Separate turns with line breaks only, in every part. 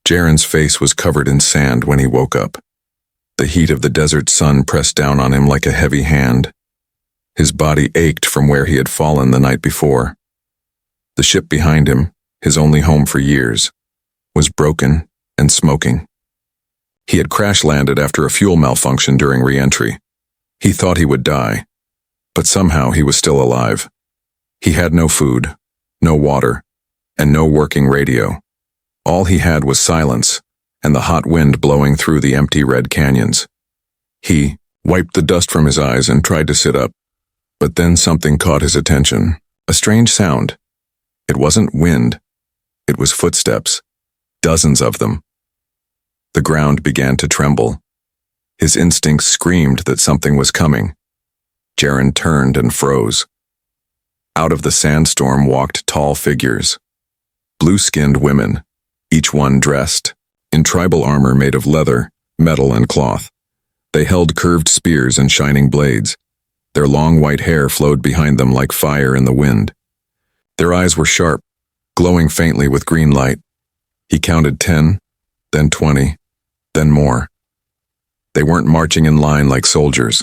Jaren's face was covered in sand when he woke up. The heat of the desert sun pressed down on him like a heavy hand. His body ached from where he had fallen the night before. The ship behind him, his only home for years, was broken and smoking. He had crash-landed after a fuel malfunction during re-entry. He thought he would die, but somehow he was still alive. He had no food, no water, and no working radio. All he had was silence and the hot wind blowing through the empty red canyons. He wiped the dust from his eyes and tried to sit up, but then something caught his attention, a strange sound. It wasn't wind, it was footsteps, dozens of them. The ground began to tremble. His instincts screamed that something was coming. Jaren turned and froze. Out of the sandstorm walked tall figures. Blue-skinned women, each one dressed in tribal armor made of leather, metal, and cloth. They held curved spears and shining blades. Their long white hair flowed behind them like fire in the wind. Their eyes were sharp, glowing faintly with green light. He counted 10, then 20, then more. They weren't marching in line like soldiers.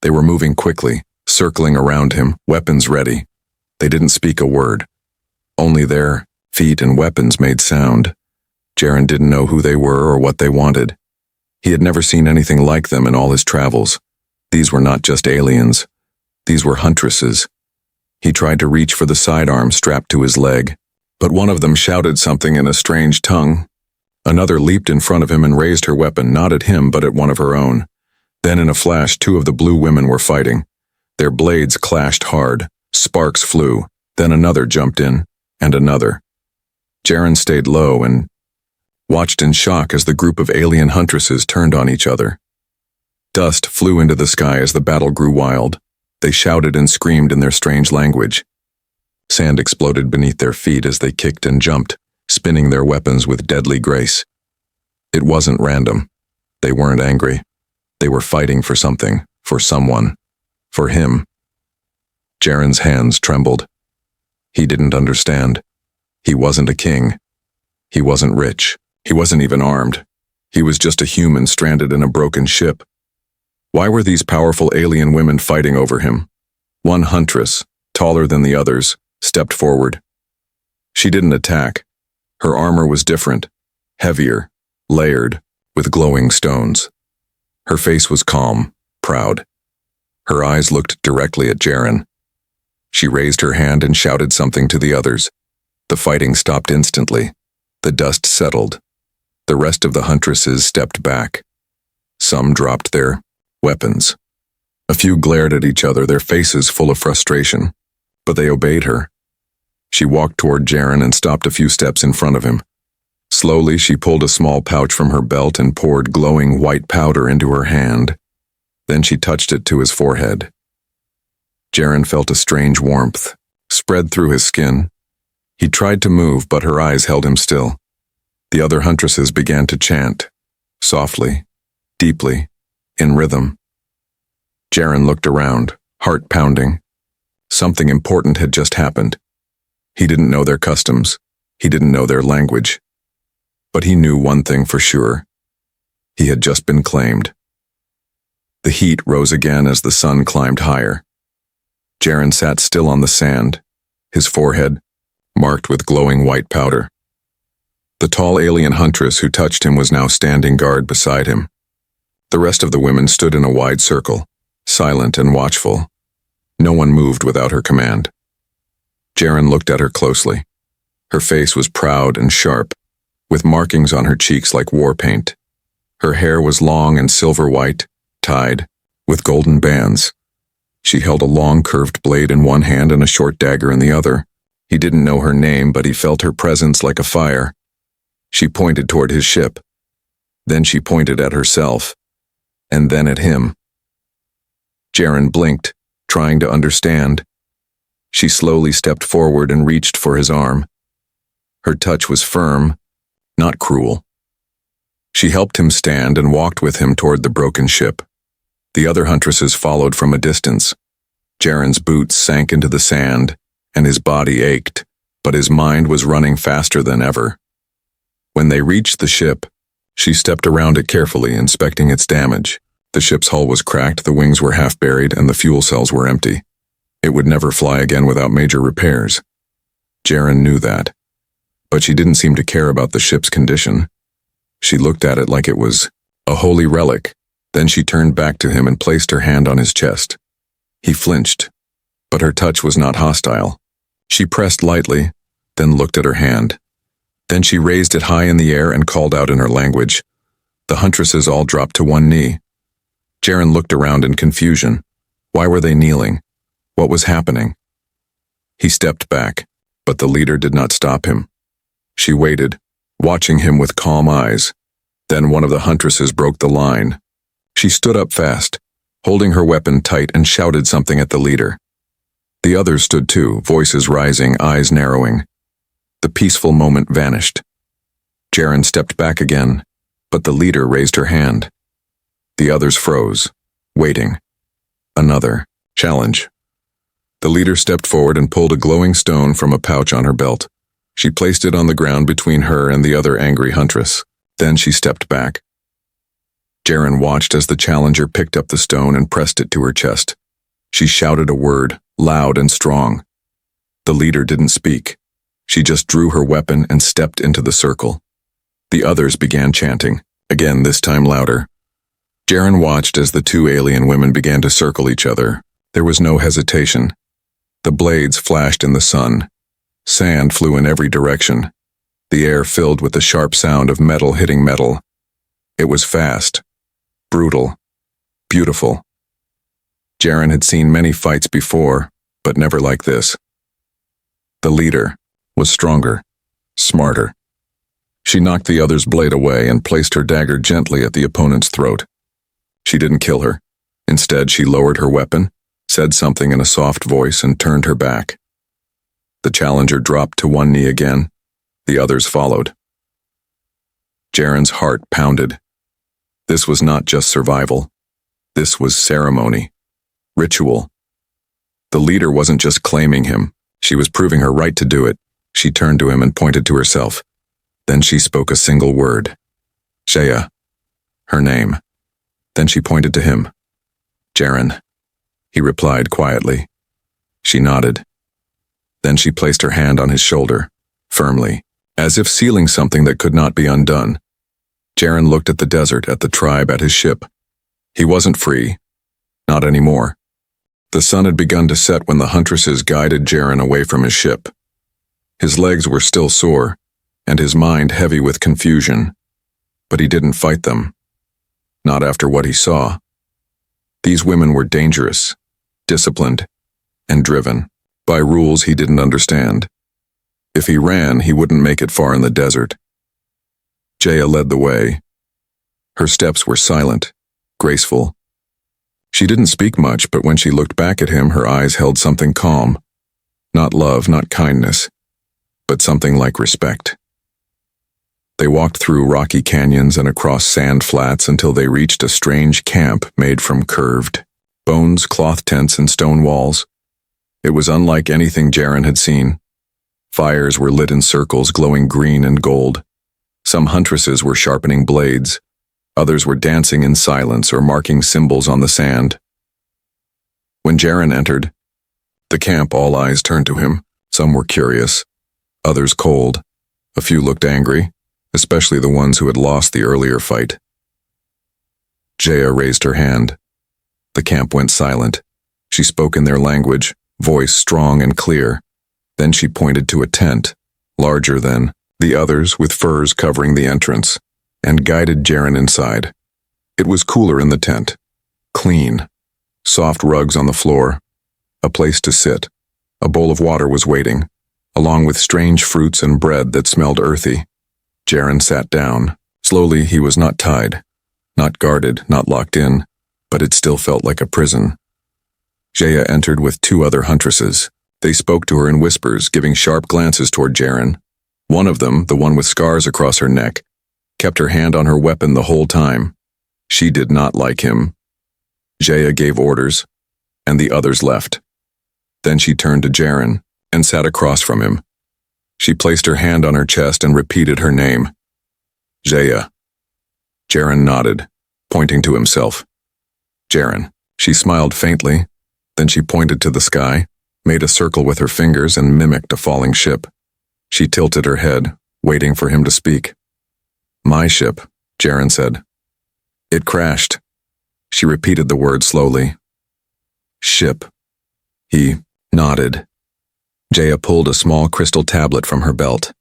They were moving quickly, circling around him, weapons ready. They didn't speak a word. Only their feet and weapons made sound. Jaren didn't know who they were or what they wanted. He had never seen anything like them in all his travels. These were not just aliens. These were huntresses. He tried to reach for the sidearm strapped to his leg, but one of them shouted something in a strange tongue. Another leaped in front of him and raised her weapon, not at him but at one of her own. Then in a flash, two of the blue women were fighting. Their blades clashed hard, sparks flew, then another jumped in, and another. Jaren stayed low and watched in shock as the group of alien huntresses turned on each other. Dust flew into the sky as the battle grew wild. They shouted and screamed in their strange language. Sand exploded beneath their feet as they kicked and jumped, spinning their weapons with deadly grace. It wasn't random. They weren't angry. They were fighting for something, for someone, for him. Jaren's hands trembled. He didn't understand. He wasn't a king. He wasn't rich. He wasn't even armed. He was just a human stranded in a broken ship. Why were these powerful alien women fighting over him? One huntress, taller than the others, stepped forward. She didn't attack. Her armor was different, heavier, layered, with glowing stones. Her face was calm, proud. Her eyes looked directly at Jaren. She raised her hand and shouted something to the others. The fighting stopped instantly. The dust settled. The rest of the huntresses stepped back. Some dropped their weapons. A few glared at each other, their faces full of frustration, but they obeyed her. She walked toward Jaren and stopped a few steps in front of him. Slowly, she pulled a small pouch from her belt and poured glowing white powder into her hand. Then she touched it to his forehead. Jaren felt a strange warmth spread through his skin. He tried to move, but her eyes held him still. The other huntresses began to chant, softly, deeply, in rhythm. Jaren looked around, heart pounding. Something important had just happened. He didn't know their customs. He didn't know their language. But he knew one thing for sure. He had just been claimed. The heat rose again as the sun climbed higher. Jaren sat still on the sand, his forehead marked with glowing white powder. The tall alien huntress who touched him was now standing guard beside him. The rest of the women stood in a wide circle, silent and watchful. No one moved without her command. Jaren looked at her closely. Her face was proud and sharp, with markings on her cheeks like war paint. Her hair was long and silver white, tied, with golden bands. She held a long curved blade in one hand and a short dagger in the other. He didn't know her name, but he felt her presence like a fire. She pointed toward his ship. Then she pointed at herself, and then at him. Jaren blinked, trying to understand. She slowly stepped forward and reached for his arm. Her touch was firm, not cruel. She helped him stand and walked with him toward the broken ship. The other huntresses followed from a distance. Jaren's boots sank into the sand, and his body ached, but his mind was running faster than ever. When they reached the ship, she stepped around it carefully, inspecting its damage. The ship's hull was cracked, the wings were half buried, and the fuel cells were empty. It would never fly again without major repairs. Jaren knew that. But she didn't seem to care about the ship's condition. She looked at it like it was a holy relic. Then she turned back to him and placed her hand on his chest. He flinched, but her touch was not hostile. She pressed lightly, then looked at her hand. Then she raised it high in the air and called out in her language. The Huntresses all dropped to one knee. Jaren looked around in confusion. Why were they kneeling? What was happening? He stepped back, but the leader did not stop him. She waited, watching him with calm eyes. Then one of the Huntresses broke the line. She stood up fast, holding her weapon tight, and shouted something at the leader. The others stood too, voices rising, eyes narrowing. The peaceful moment vanished. Jaren stepped back again, but the leader raised her hand. The others froze, waiting. Another challenge. The leader stepped forward and pulled a glowing stone from a pouch on her belt. She placed it on the ground between her and the other angry huntress. Then she stepped back. Jaren watched as the challenger picked up the stone and pressed it to her chest. She shouted a word, loud and strong. The leader didn't speak. She just drew her weapon and stepped into the circle. The others began chanting, again this time louder. Jaren watched as the two alien women began to circle each other. There was no hesitation. The blades flashed in the sun. Sand flew in every direction. The air filled with the sharp sound of metal hitting metal. It was fast, brutal, beautiful. Jaren had seen many fights before, but never like this. The leader was stronger, smarter. She knocked the other's blade away and placed her dagger gently at the opponent's throat. She didn't kill her. Instead, she lowered her weapon, said something in a soft voice, and turned her back. The challenger dropped to one knee again. The others followed. Jaren's heart pounded. This was not just survival. This was ceremony, ritual. The leader wasn't just claiming him. She was proving her right to do it. She turned to him and pointed to herself. Then she spoke a single word. Shaya. Her name. Then she pointed to him. Jaren. He replied quietly. She nodded. Then she placed her hand on his shoulder, firmly, as if sealing something that could not be undone. Jaren looked at the desert, at the tribe, at his ship. He wasn't free. Not anymore. The sun had begun to set when the Huntresses guided Jaren away from his ship. His legs were still sore, and his mind heavy with confusion. But he didn't fight them. Not after what he saw. These women were dangerous, disciplined, and driven by rules he didn't understand. If he ran, he wouldn't make it far in the desert. Jaya led the way. Her steps were silent, graceful. She didn't speak much, but when she looked back at him, her eyes held something calm. Not love, not kindness, but something like respect. They walked through rocky canyons and across sand flats until they reached a strange camp made from curved bones, cloth tents, and stone walls. It was unlike anything Jaren had seen. Fires were lit in circles, glowing green and gold. Some huntresses were sharpening blades. Others were dancing in silence or marking symbols on the sand. When Jaren entered the camp, all eyes turned to him. Some were curious, others cold. A few looked angry, especially the ones who had lost the earlier fight. Jaya raised her hand. The camp went silent. She spoke in their language, voice strong and clear. Then she pointed to a tent, larger than the others, with furs covering the entrance, and guided Jaren inside. It was cooler in the tent. Clean. Soft rugs on the floor. A place to sit. A bowl of water was waiting, along with strange fruits and bread that smelled earthy. Jaren sat down. Slowly, he was not tied, not guarded, not locked in, but it still felt like a prison. Jaya entered with two other huntresses. They spoke to her in whispers, giving sharp glances toward Jaren. One of them, the one with scars across her neck, kept her hand on her weapon the whole time. She did not like him. Jaya gave orders, and the others left. Then she turned to Jaren and sat across from him. She placed her hand on her chest and repeated her name. Jaya. Jaren nodded, pointing to himself. Jaren. She smiled faintly, then she pointed to the sky, made a circle with her fingers and mimicked a falling ship. She tilted her head, waiting for him to speak. My ship, Jaren said. It crashed. She repeated the word slowly. Ship. He nodded. Jaya pulled a small crystal tablet from her belt.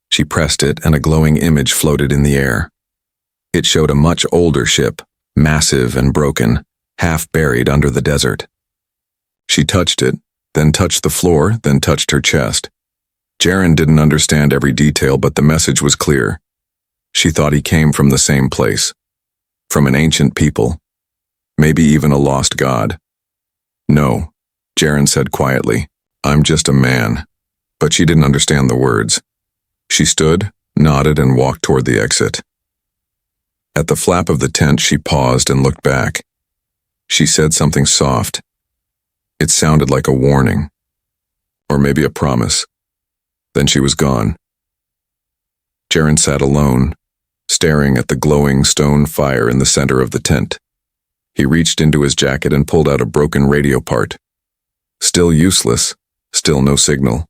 She pressed it and a glowing image floated in the air. It showed a much older ship, massive and broken, half buried under the desert. She touched it, then touched the floor, then touched her chest. Jaren didn't understand every detail, but the message was clear. She thought he came from the same place. From an ancient people. Maybe even a lost god. No, Jaren said quietly. I'm just a man. But she didn't understand the words. She stood, nodded, and walked toward the exit. At the flap of the tent, she paused and looked back. She said something soft. It sounded like a warning. Or maybe a promise. Then she was gone. Jaren sat alone, staring at the glowing stone fire in the center of the tent. He reached into his jacket and pulled out a broken radio part. Still useless, still no signal.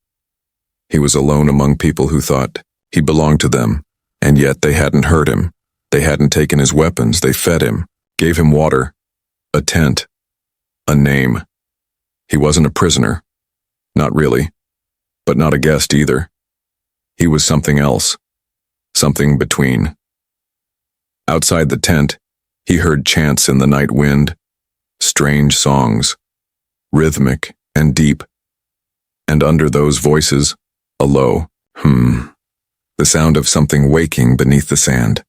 He was alone among people who thought he belonged to them, and yet they hadn't hurt him. They hadn't taken his weapons. They fed him, gave him water, a tent, a name. He wasn't a prisoner. Not really, but not a guest either. He was something else, something between. Outside the tent, he heard chants in the night wind, strange songs, rhythmic and deep. And under those voices, a low, the sound of something waking beneath the sand.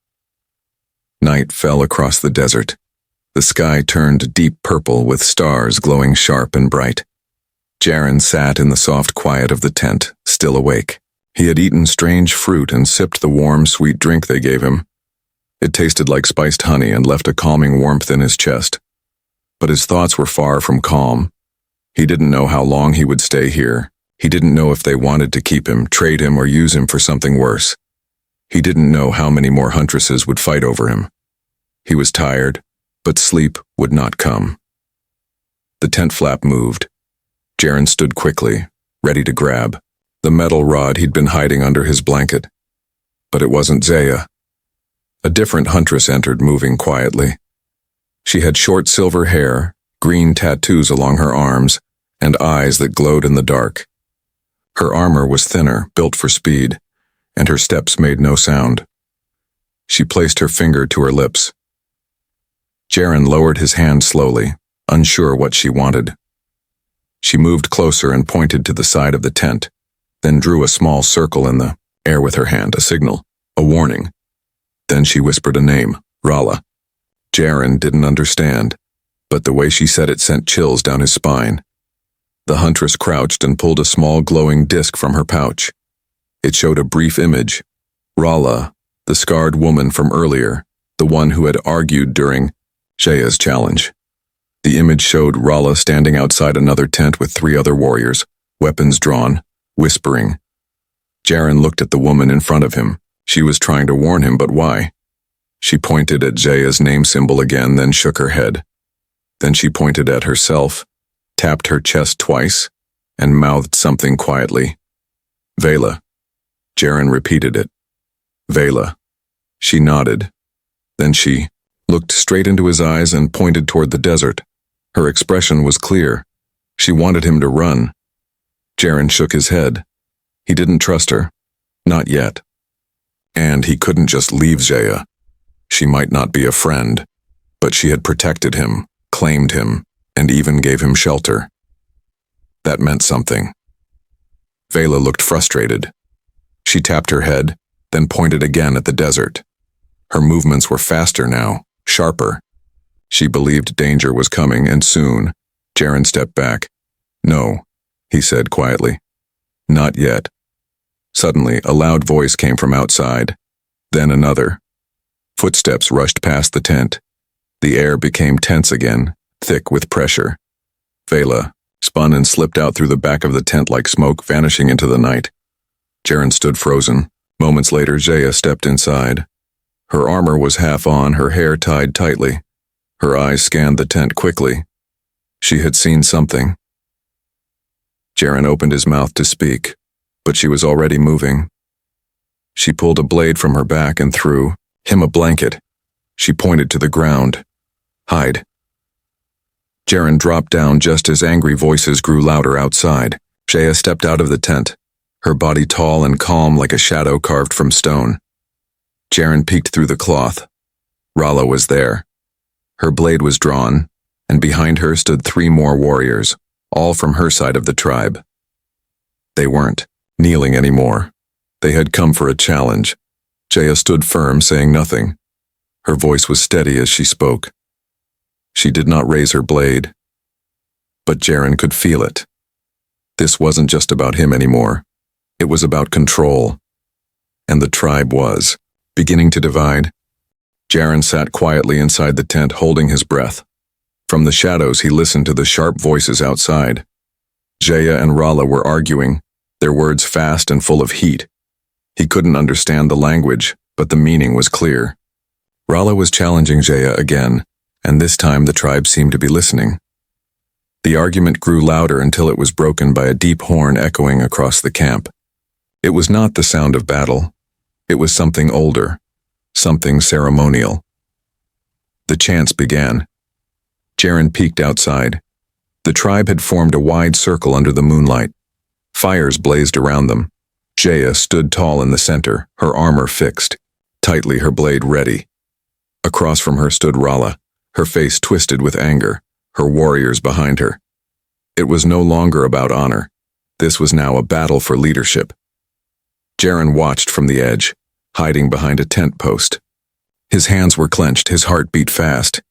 Night fell across the desert. The sky turned deep purple with stars glowing sharp and bright. Jaren sat in the soft quiet of the tent, still awake. He had eaten strange fruit and sipped the warm, sweet drink they gave him. It tasted like spiced honey and left a calming warmth in his chest. But his thoughts were far from calm. He didn't know how long he would stay here. He didn't know if they wanted to keep him, trade him, or use him for something worse. He didn't know how many more Huntresses would fight over him. He was tired, but sleep would not come. The tent flap moved. Jaren stood quickly, ready to grab the metal rod he'd been hiding under his blanket. But it wasn't Zaya. A different Huntress entered, moving quietly. She had short silver hair, green tattoos along her arms, and eyes that glowed in the dark. Her armor was thinner, built for speed, and her steps made no sound. She placed her finger to her lips. Jaren lowered his hand slowly, unsure what she wanted. She moved closer and pointed to the side of the tent, then drew a small circle in the air with her hand, a signal, a warning. Then she whispered a name, Rala. Jaren didn't understand, but the way she said it sent chills down his spine. The Huntress crouched and pulled a small glowing disc from her pouch. It showed a brief image. Rala, the scarred woman from earlier, the one who had argued during Jaya's challenge. The image showed Rala standing outside another tent with 3 other warriors, weapons drawn, whispering. Jaren looked at the woman in front of him. She was trying to warn him, but why? She pointed at Jaya's name symbol again, then shook her head. Then she pointed at herself, tapped her chest twice, and mouthed something quietly. Vela. Jaren repeated it. Vela. She nodded. Then she looked straight into his eyes and pointed toward the desert. Her expression was clear. She wanted him to run. Jaren shook his head. He didn't trust her. Not yet. And he couldn't just leave Jaya. She might not be a friend, but she had protected him, claimed him, and even gave him shelter. That meant something. Vela looked frustrated. She tapped her head, then pointed again at the desert. Her movements were faster now, sharper. She believed danger was coming, and soon. Jaren stepped back. No, he said quietly. Not yet. Suddenly, a loud voice came from outside. Then another. Footsteps rushed past the tent. The air became tense again, thick with pressure. Vela spun and slipped out through the back of the tent like smoke, vanishing into the night. Jaren stood frozen. Moments later, Jaya stepped inside. Her armor was half on, her hair tied tightly. Her eyes scanned the tent quickly. She had seen something. Jaren opened his mouth to speak, but she was already moving. She pulled a blade from her back and threw him a blanket. She pointed to the ground. Hide. Jaren dropped down just as angry voices grew louder outside. Jaya stepped out of the tent, her body tall and calm like a shadow carved from stone. Jaren peeked through the cloth. Rala was there. Her blade was drawn, and behind her stood 3 more warriors, all from her side of the tribe. They weren't kneeling anymore. They had come for a challenge. Jaya stood firm, saying nothing. Her voice was steady as she spoke. She did not raise her blade. But Jaren could feel it. This wasn't just about him anymore. It was about control. And the tribe was beginning to divide. Jaren sat quietly inside the tent, holding his breath. From the shadows, he listened to the sharp voices outside. Jaya and Rala were arguing, their words fast and full of heat. He couldn't understand the language, but the meaning was clear. Rala was challenging Jaya again, and this time the tribe seemed to be listening. The argument grew louder until it was broken by a deep horn echoing across the camp. It was not the sound of battle. It was something older, something ceremonial. The chants began. Jaren peeked outside. The tribe had formed a wide circle under the moonlight. Fires blazed around them. Jaya stood tall in the center, her armor fixed, tightly her blade ready. Across from her stood Rala, her face twisted with anger, her warriors behind her. It was no longer about honor. This was now a battle for leadership. Jaren watched from the edge, hiding behind a tent post. His hands were clenched, his heart beat fast.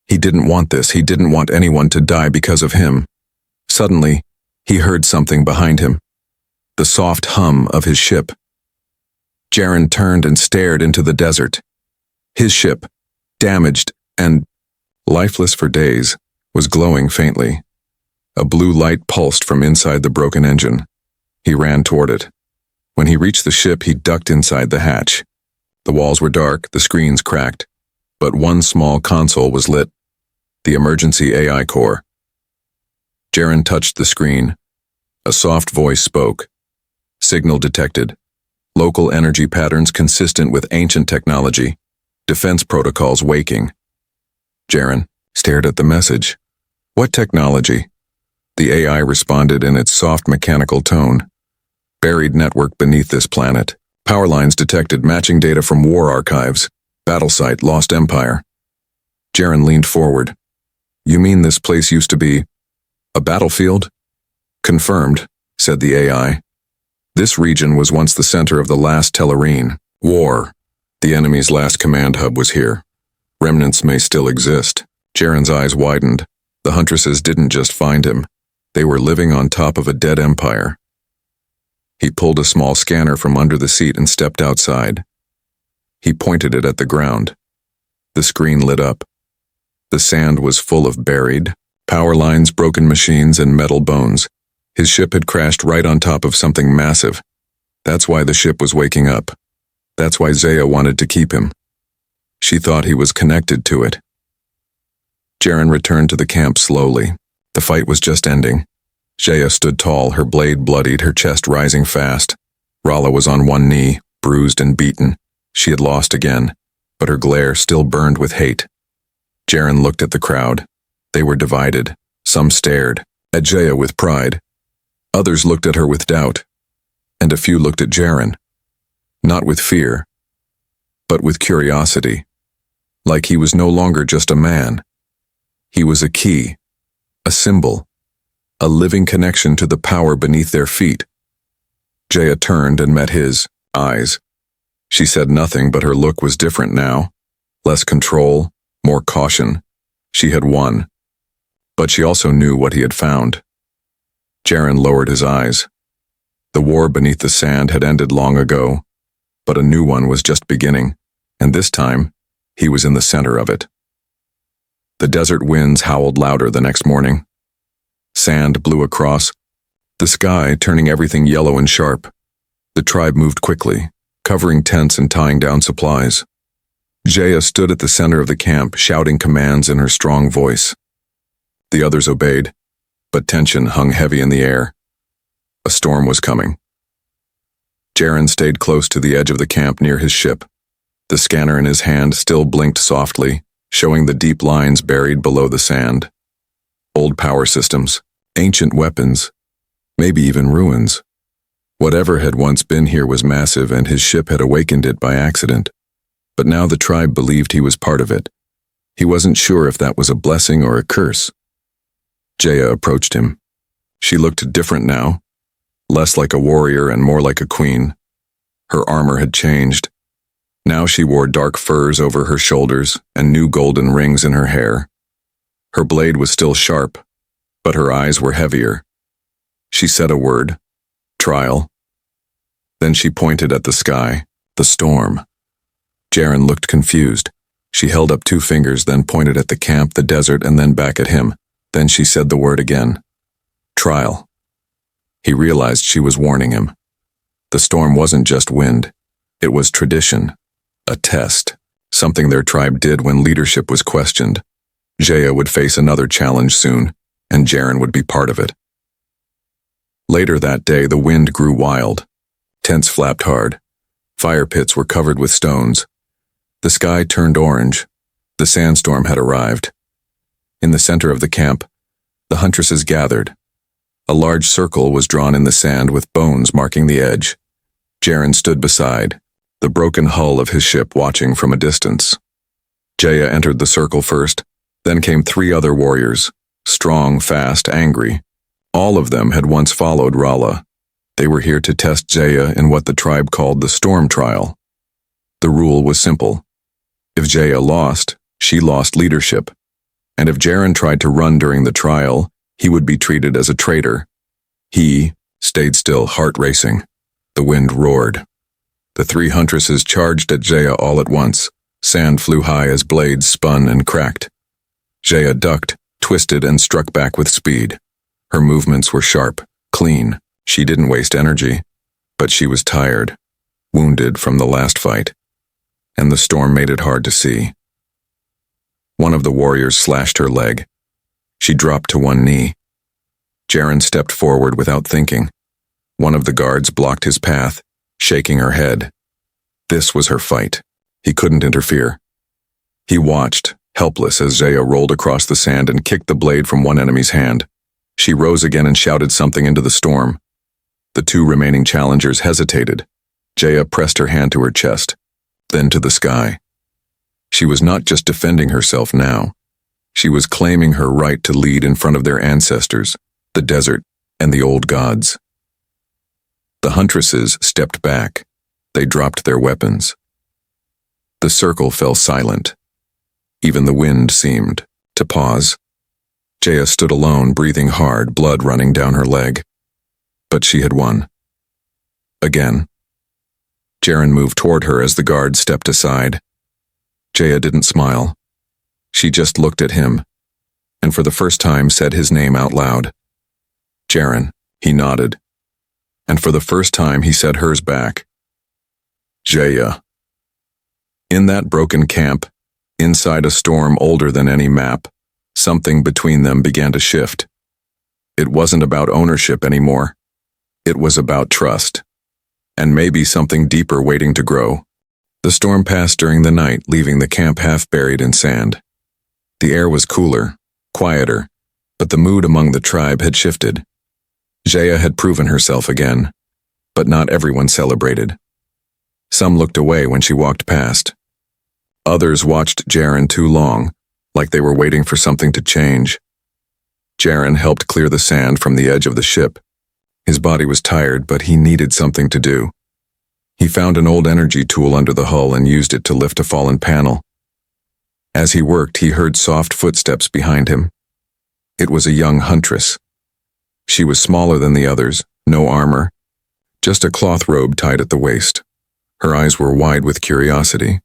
He didn't want this, he didn't want anyone to die because of him. Suddenly, he heard something behind him. The soft hum of his ship. Jaren turned and stared into the desert. His ship, damaged and lifeless for days, was glowing faintly. A blue light pulsed from inside the broken engine. He ran toward it. When he reached the ship, he ducked inside the hatch. The walls were dark, the screens cracked, but one small console was lit. The emergency AI core. Jaren touched the screen. A soft voice spoke. Signal detected. Local energy patterns consistent with ancient technology. Defense protocols waking. Jaren stared at the message. What technology? The AI responded in its soft mechanical tone. Buried network beneath this planet. Power lines detected, matching data from war archives. Battle site, Lost Empire. Jaren leaned forward. You mean this place used to be a battlefield? Confirmed, said the AI. This region was once the center of the last Tellarine war. The enemy's last command hub was here. Remnants may still exist. Jaren's eyes widened. The Huntresses didn't just find him. They were living on top of a dead empire. He pulled a small scanner from under the seat and stepped outside. He pointed it at the ground. The screen lit up. The sand was full of buried power lines, broken machines, and metal bones. His ship had crashed right on top of something massive. That's why the ship was waking up. That's why Zaya wanted to keep him. She thought he was connected to it. Jaren returned to the camp slowly. The fight was just ending. Jaya stood tall, her blade bloodied, her chest rising fast. Rala was on one knee, bruised and beaten. She had lost again, but her glare still burned with hate. Jaren looked at the crowd. They were divided. Some stared at Jaya with pride. Others looked at her with doubt. And a few looked at Jaren. Not with fear, but with curiosity. Like he was no longer just a man. He was a key, a symbol, a living connection to the power beneath their feet. Jaya turned and met his eyes. She said nothing, but her look was different now. Less control, more caution. She had won. But she also knew what he had found. Jaren lowered his eyes. The war beneath the sand had ended long ago, but a new one was just beginning, and this time, he was in the center of it. The desert winds howled louder the next morning. Sand blew across the sky, turning everything yellow and sharp. The tribe moved quickly, covering tents and tying down supplies. Jaya stood at the center of the camp, shouting commands in her strong voice. The others obeyed, but tension hung heavy in the air. A storm was coming. Jaren stayed close to the edge of the camp near his ship. The scanner in his hand still blinked softly, showing the deep lines buried below the sand. Old power systems, ancient weapons, maybe even ruins. Whatever had once been here was massive, and his ship had awakened it by accident. But now the tribe believed he was part of it. He wasn't sure if that was a blessing or a curse. Jaya approached him. She looked different now, less like a warrior and more like a queen. Her armor had changed. Now she wore dark furs over her shoulders and new golden rings in her hair. Her blade was still sharp, but her eyes were heavier. She said a word, trial. Then she pointed at the sky, the storm. Jaren looked confused. She held up 2 fingers, then pointed at the camp, the desert, and then back at him. Then she said the word again, trial. He realized she was warning him. The storm wasn't just wind. It was tradition, a test, something their tribe did when leadership was questioned. Jaya would face another challenge soon, and Jaren would be part of it. Later that day, the wind grew wild. Tents flapped hard. Fire pits were covered with stones. The sky turned orange. The sandstorm had arrived. In the center of the camp, the Huntresses gathered. A large circle was drawn in the sand with bones marking the edge. Jaren stood beside, the broken hull of his ship watching from a distance. Jaya entered the circle first, then came 3 other warriors, strong, fast, angry. All of them had once followed Rala. They were here to test Jaya in what the tribe called the storm trial. The rule was simple. If Jaya lost, she lost leadership. And if Jaren tried to run during the trial, he would be treated as a traitor. He stayed still, heart racing. The wind roared. The 3 Huntresses charged at Jaya all at once. Sand flew high as blades spun and cracked. Jaya ducked, twisted, and struck back with speed. Her movements were sharp, clean. She didn't waste energy, but she was tired, wounded from the last fight, and the storm made it hard to see. One of the warriors slashed her leg. She dropped to one knee. Jaren stepped forward without thinking. One of the guards blocked his path, shaking her head. This was her fight. He couldn't interfere. He watched, helpless, as Jaya rolled across the sand and kicked the blade from one enemy's hand. She rose again and shouted something into the storm. The 2 remaining challengers hesitated. Jaya pressed her hand to her chest, then to the sky. She was not just defending herself now. She was claiming her right to lead in front of their ancestors, the desert, and the old gods. The Huntresses stepped back. They dropped their weapons. The circle fell silent. Even the wind seemed to pause. Jaya stood alone, breathing hard, blood running down her leg. But she had won. Again. Jaren moved toward her as the guard stepped aside. Jaya didn't smile. She just looked at him, and for the first time said his name out loud. Jaren, he nodded. And for the first time he said hers back. Jaya. In that broken camp, inside a storm older than any map, something between them began to shift. It wasn't about ownership anymore. It was about trust. And maybe something deeper waiting to grow. The storm passed during the night, leaving the camp half buried in sand. The air was cooler, quieter, but the mood among the tribe had shifted. Jaya had proven herself again, but not everyone celebrated. Some looked away when she walked past. Others watched Jaren too long, like they were waiting for something to change. Jaren helped clear the sand from the edge of the ship. His body was tired, but he needed something to do. He found an old energy tool under the hull and used it to lift a fallen panel. As he worked, he heard soft footsteps behind him. It was a young huntress. She was smaller than the others, no armor, just a cloth robe tied at the waist. Her eyes were wide with curiosity.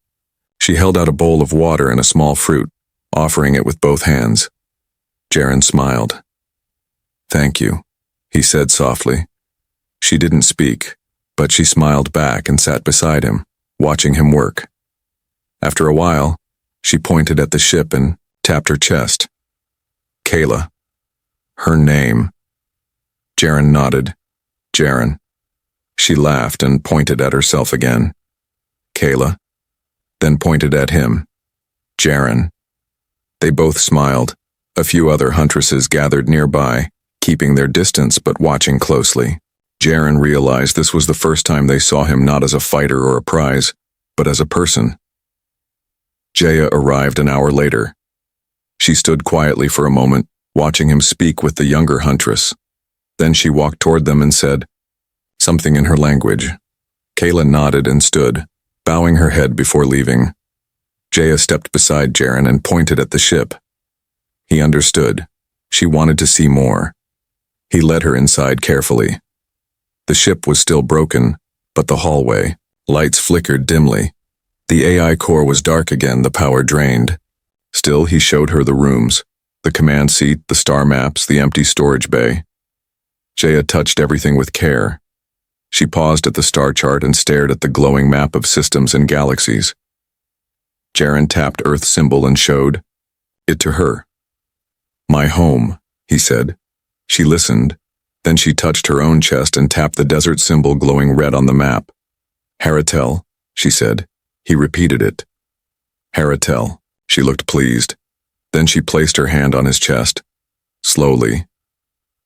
She held out a bowl of water and a small fruit, offering it with both hands. Jaren smiled. "Thank you," he said softly. She didn't speak, but she smiled back and sat beside him, watching him work. After a while, she pointed at the ship and tapped her chest. Kayla. Her name. Jaren nodded. Jaren. She laughed and pointed at herself again. Kayla. Then pointed at him. Jaren. They both smiled. A few other huntresses gathered nearby, keeping their distance but watching closely. Jaren realized this was the first time they saw him not as a fighter or a prize, but as a person. Jaya arrived an hour later. She stood quietly for a moment, watching him speak with the younger huntress. Then she walked toward them and said something in her language. Kayla nodded and stood, bowing her head before leaving. Jaya stepped beside Jaren and pointed at the ship. He understood. She wanted to see more. He led her inside carefully. The ship was still broken, but the hallway, lights flickered dimly. The AI core was dark again, the power drained. Still, he showed her the rooms, the command seat, the star maps, the empty storage bay. Jaya touched everything with care. She paused at the star chart and stared at the glowing map of systems and galaxies. Jaren tapped Earth's symbol and showed it to her. My home, he said. She listened. Then she touched her own chest and tapped the desert symbol glowing red on the map. Haratel, she said. He repeated it. Haratel. She looked pleased. Then she placed her hand on his chest. Slowly.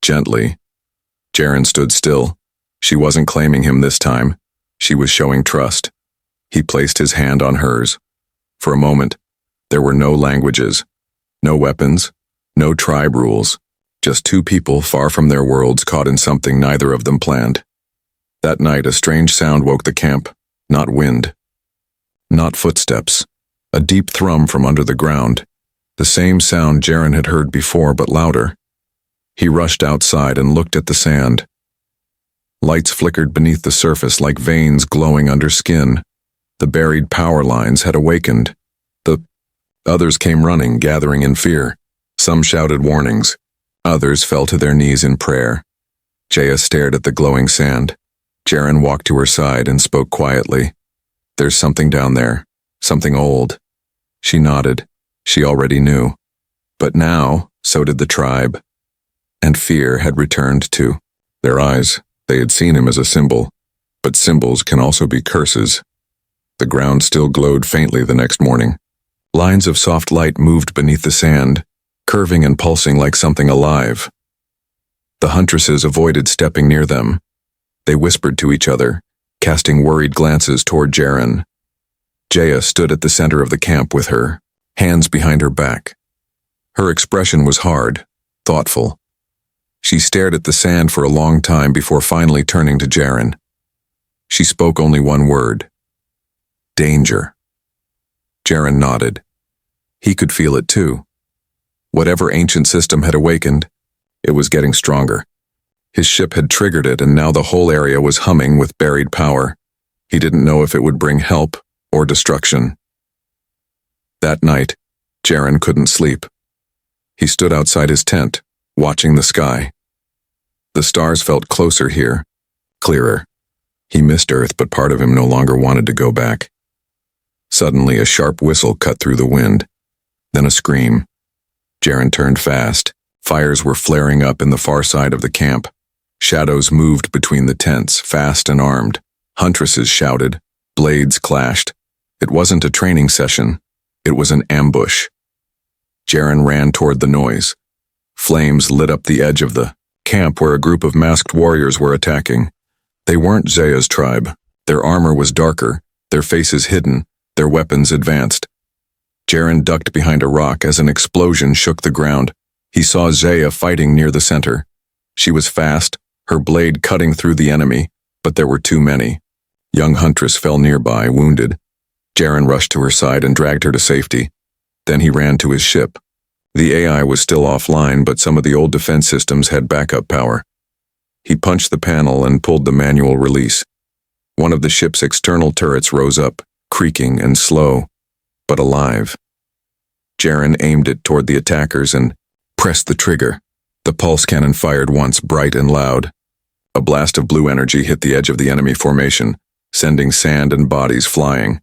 Gently. Jaren stood still. She wasn't claiming him this time. She was showing trust. He placed his hand on hers. For a moment, there were no languages, no weapons, no tribe rules, just two people far from their worlds caught in something neither of them planned. That night, a strange sound woke the camp, not wind. Not footsteps, a deep thrum from under the ground, the same sound Jaren had heard before but louder. He rushed outside and looked at the sand. Lights flickered beneath the surface like veins glowing under skin. The buried power lines had awakened. The others came running, gathering in fear. Some shouted warnings. Others fell to their knees in prayer. Jaya stared at the glowing sand. Jaren walked to her side and spoke quietly. There's something down there, something old. She nodded. She already knew. But now, so did the tribe. And fear had returned to their eyes. They had seen him as a symbol, but symbols can also be curses. The ground still glowed faintly the next morning. Lines of soft light moved beneath the sand, curving and pulsing like something alive. The huntresses avoided stepping near them. They whispered to each other, casting worried glances toward Jaren. Jaya stood at the center of the camp with her, hands behind her back. Her expression was hard, thoughtful. She stared at the sand for a long time before finally turning to Jaren. She spoke only one word. Danger. Jaren nodded. He could feel it too. Whatever ancient system had awakened, it was getting stronger. His ship had triggered it, and now the whole area was humming with buried power. He didn't know if it would bring help or destruction. That night, Jaren couldn't sleep. He stood outside his tent, watching the sky. The stars felt closer here, clearer. He missed Earth, but part of him no longer wanted to go back. Suddenly, a sharp whistle cut through the wind, then a scream. Jaren turned fast. Fires were flaring up in the far side of the camp. Shadows moved between the tents, fast and armed. Huntresses shouted. Blades clashed. It wasn't a training session. It was an ambush. Jaren ran toward the noise. Flames lit up the edge of the camp where a group of masked warriors were attacking. They weren't Zaya's tribe. Their armor was darker, their faces hidden, their weapons advanced. Jaren ducked behind a rock as an explosion shook the ground. He saw Zaya fighting near the center. She was fast, her blade cutting through the enemy, but there were too many. Young Huntress fell nearby, wounded. Jaren rushed to her side and dragged her to safety. Then he ran to his ship. The AI was still offline, but some of the old defense systems had backup power. He punched the panel and pulled the manual release. One of the ship's external turrets rose up, creaking and slow, but alive. Jaren aimed it toward the attackers and pressed the trigger. The pulse cannon fired once, bright and loud. A blast of blue energy hit the edge of the enemy formation, sending sand and bodies flying.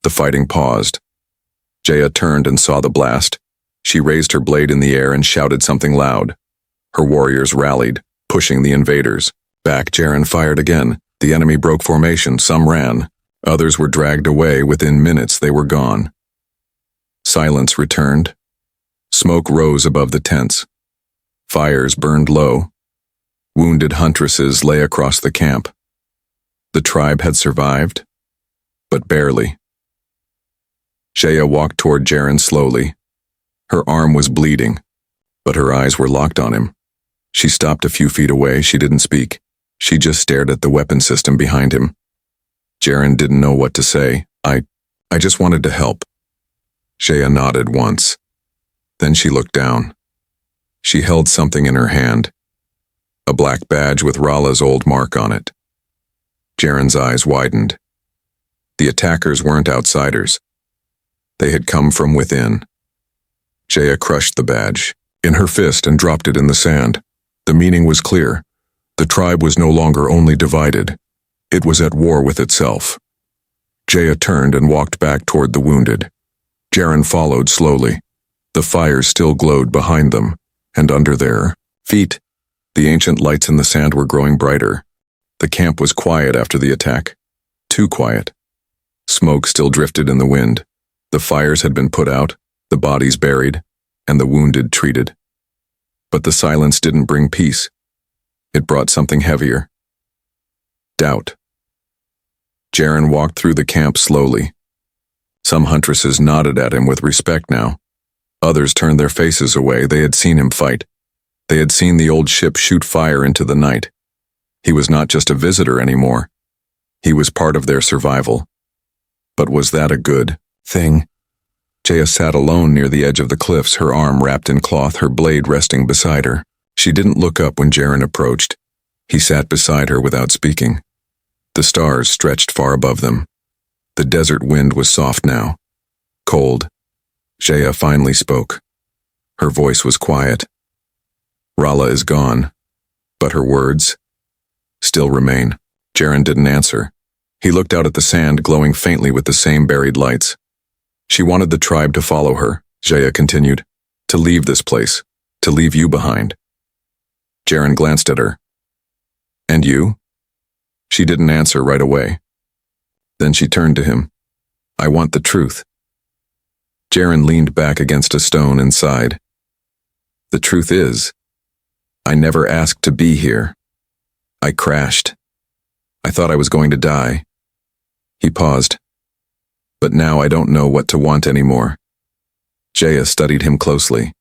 The fighting paused. Jaya turned and saw the blast. She raised her blade in the air and shouted something loud. Her warriors rallied, pushing the invaders. Back, Jaren fired again. The enemy broke formation, some ran. Others were dragged away. Within minutes they were gone. Silence returned. Smoke rose above the tents. Fires burned low. Wounded huntresses lay across the camp. The tribe had survived, but barely. Jaya walked toward Jaren slowly. Her arm was bleeding, but her eyes were locked on him. She stopped a few feet away. She didn't speak. She just stared at the weapon system behind him. Jaren didn't know what to say. I just wanted to help. Jaya nodded once. Then she looked down. She held something in her hand. A black badge with Rala's old mark on it. Jaren's eyes widened. The attackers weren't outsiders. They had come from within. Jaya crushed the badge in her fist and dropped it in the sand. The meaning was clear. The tribe was no longer only divided. It was at war with itself. Jaya turned and walked back toward the wounded. Jaren followed slowly. The fires still glowed behind them, and under their feet, the ancient lights in the sand were growing brighter. The camp was quiet after the attack. Too quiet. Smoke still drifted in the wind. The fires had been put out, the bodies buried, and the wounded treated. But the silence didn't bring peace. It brought something heavier. Doubt. Jaren walked through the camp slowly. Some huntresses nodded at him with respect now. Others turned their faces away. They had seen him fight. They had seen the old ship shoot fire into the night. He was not just a visitor anymore. He was part of their survival. But was that a good thing? Jaya sat alone near the edge of the cliffs, her arm wrapped in cloth, her blade resting beside her. She didn't look up when Jaren approached. He sat beside her without speaking. The stars stretched far above them. The desert wind was soft now. Cold. Jaya finally spoke. Her voice was quiet. Rala is gone, but her words still remain. Jaren didn't answer. He looked out at the sand glowing faintly with the same buried lights. She wanted the tribe to follow her, Jaya continued, to leave this place, to leave you behind. Jaren glanced at her. And you? She didn't answer right away. Then she turned to him. I want the truth. Jaren leaned back against a stone and sighed. The truth is, I never asked to be here. I crashed. I thought I was going to die. He paused. But now I don't know what to want anymore. Jaya studied him closely.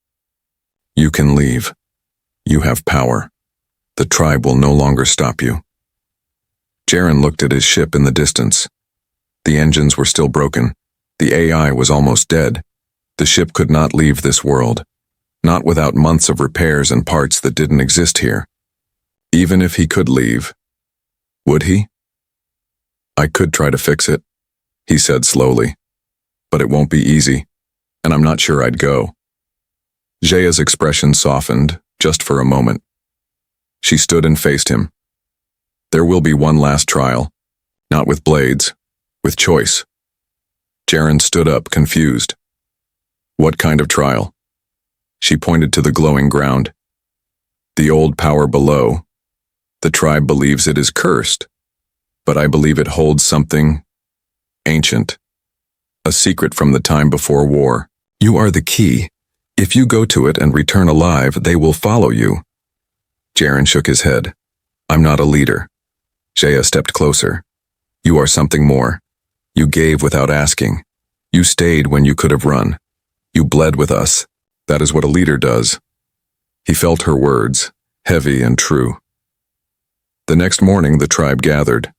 You can leave. You have power. The tribe will no longer stop you. Jaren looked at his ship in the distance. The engines were still broken. The AI was almost dead. The ship could not leave this world. Not without months of repairs and parts that didn't exist here. Even if he could leave, would he? I could try to fix it, he said slowly. But it won't be easy, and I'm not sure I'd go. Jaya's expression softened, just for a moment. She stood and faced him. There will be one last trial, not with blades, with choice. Jaren stood up, confused. What kind of trial? She pointed to the glowing ground. The old power below. The tribe believes it is cursed, but I believe it holds something ancient, a secret from the time before war. You are the key. If you go to it and return alive, they will follow you. Jaren shook his head. I'm not a leader. Jaya stepped closer. You are something more. You gave without asking. You stayed when you could have run. You bled with us. That is what a leader does. He felt her words, heavy and true. The next morning, the tribe gathered.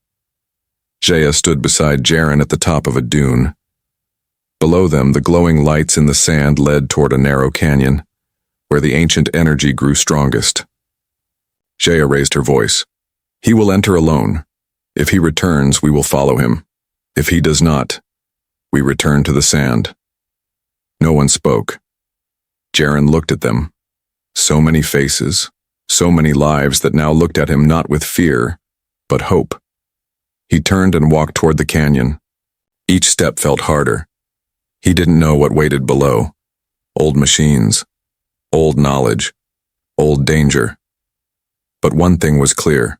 Jaya stood beside Jaren at the top of a dune. Below them, the glowing lights in the sand led toward a narrow canyon, where the ancient energy grew strongest. Jaya raised her voice. He will enter alone. If he returns, we will follow him. If he does not, we return to the sand. No one spoke. Jaren looked at them. So many faces, so many lives that now looked at him not with fear, but hope. He turned and walked toward the canyon. Each step felt harder. He didn't know what waited below. Old machines, old knowledge, old danger. But one thing was clear.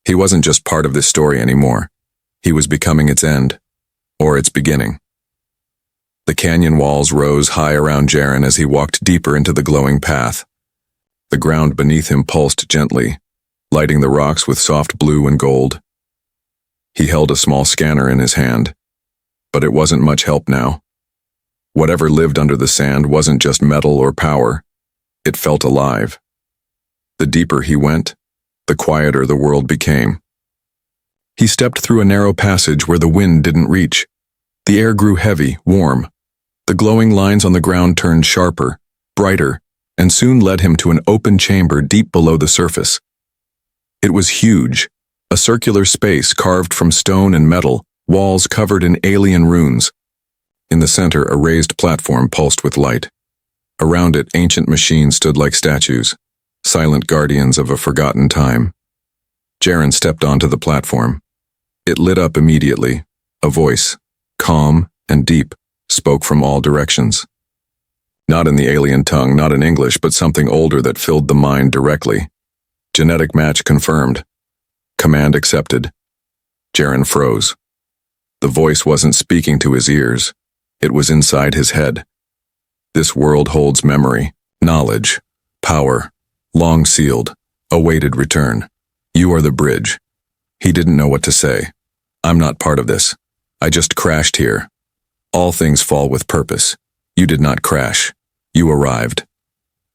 He wasn't just part of this story anymore. He was becoming its end, or its beginning. The canyon walls rose high around Jaren as he walked deeper into the glowing path. The ground beneath him pulsed gently, lighting the rocks with soft blue and gold. He held a small scanner in his hand, but it wasn't much help now. Whatever lived under the sand wasn't just metal or power. It felt alive. The deeper he went, the quieter the world became. He stepped through a narrow passage where the wind didn't reach. The air grew heavy, warm. The glowing lines on the ground turned sharper, brighter, and soon led him to an open chamber deep below the surface. It was huge, a circular space carved from stone and metal, walls covered in alien runes. In the center, a raised platform pulsed with light. Around it, ancient machines stood like statues, silent guardians of a forgotten time. Jaren stepped onto the platform. It lit up immediately. A voice, calm and deep, spoke from all directions. Not in the alien tongue, not in English, but something older that filled the mind directly. Genetic match confirmed. Command accepted. Jaren froze. The voice wasn't speaking to his ears. It was inside his head. This world holds memory, knowledge, power, long sealed, awaited return. You are the bridge. He didn't know what to say. I'm not part of this. I just crashed here. All things fall with purpose. You did not crash. You arrived.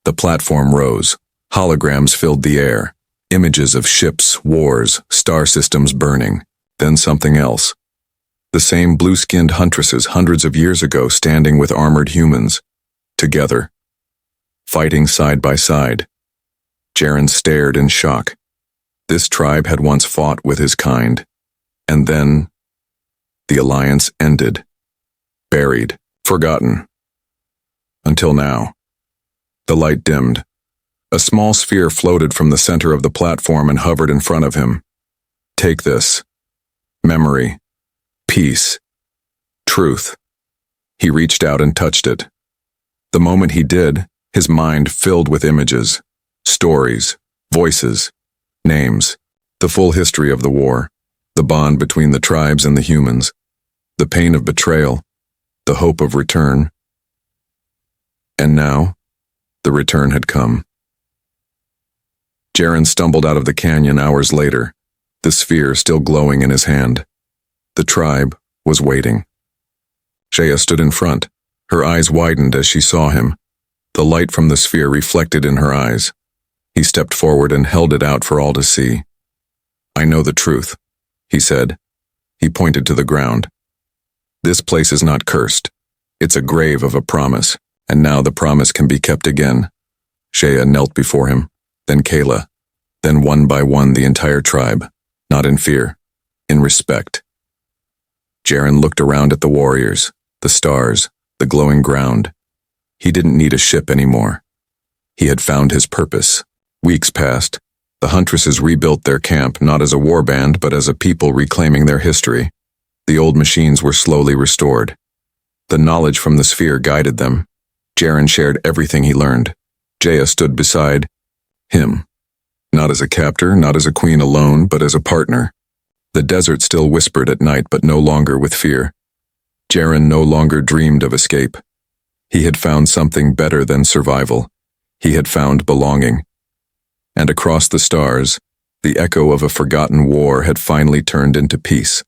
The platform rose. Holograms filled the air. Images of ships, wars, star systems burning. Then something else. The same blue-skinned Huntresses hundreds of years ago standing with armored humans. Together. Fighting side by side. Jaren stared in shock. This tribe had once fought with his kind. And then, the alliance ended. Buried. Forgotten. Until now. The light dimmed. A small sphere floated from the center of the platform and hovered in front of him. Take this. Memory. Peace. Truth. He reached out and touched it. The moment he did, his mind filled with images, stories, voices, names, the full history of the war, the bond between the tribes and the humans, the pain of betrayal, the hope of return. And now, the return had come. Jaren stumbled out of the canyon hours later, the sphere still glowing in his hand. The tribe was waiting. Shaya stood in front. Her eyes widened as she saw him. The light from the sphere reflected in her eyes. He stepped forward and held it out for all to see. I know the truth, he said. He pointed to the ground. This place is not cursed. It's a grave of a promise, and now the promise can be kept again. Shaya knelt before him, then Kayla, then one by one the entire tribe, not in fear, in respect. Jaren looked around at the warriors, the stars, the glowing ground. He didn't need a ship anymore. He had found his purpose. Weeks passed. The Huntresses rebuilt their camp not as a warband but as a people reclaiming their history. The old machines were slowly restored. The knowledge from the sphere guided them. Jaren shared everything he learned. Jaya stood beside him. Not as a captor, not as a queen alone, but as a partner. The desert still whispered at night, but no longer with fear. Jaren no longer dreamed of escape. He had found something better than survival. He had found belonging. And across the stars, the echo of a forgotten war had finally turned into peace.